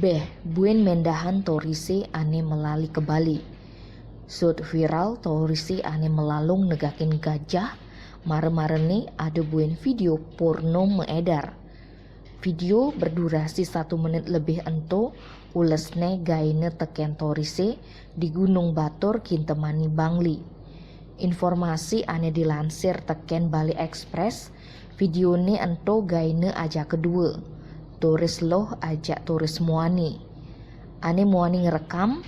Beh, buen mendahan torise ane melali ke Bali. Sud viral torise ane melalung negakin gajah, mare-marene ada buen video porno mengedar. Video berdurasi 1 menit lebih ento, ulesne gaine teken torise di Gunung Batur Kintemani Bangli. Informasi ane dilansir teken Bali Express, videone ento gaine aja kedua. Turis loh ajak turis muani. Ane muani ngerekam.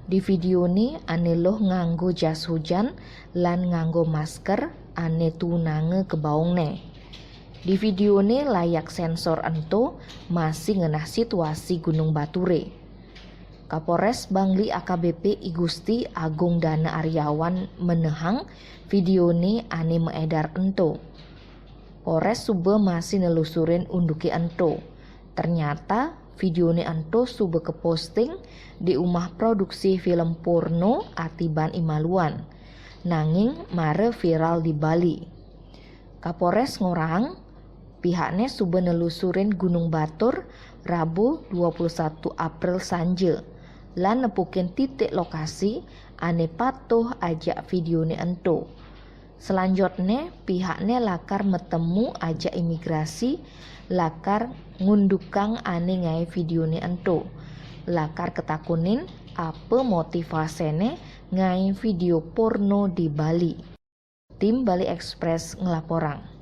Di video ni ane loh nganggo jas hujan lan nganggo masker ane tunange ke baungne. Di video ni layak sensor ento masih ngenah situasi Gunung Bature. Kapolres Bangli AKBP I Gusti Agung Dana Aryawan menehang video ni ane meedar ento. Polres Sube masih nelusurin unduki ento. Ternyata video ini ento sube ke posting di rumah produksi film porno Atiban Imaluan. Nanging mare viral di Bali. Kapolres ngorang pihaknya sube nelusurin Gunung Batur Rabu 21 April sanje. Lan nepukin titik lokasi ane patuh ajak video ini ento. Selanjutnya pihaknya lakar metemu ajak imigrasi lakar ngundukang ane ngai video ni ento. Lakar ketakunin apa motivasene ngai video porno di Bali. Tim Bali Express ngelaporang.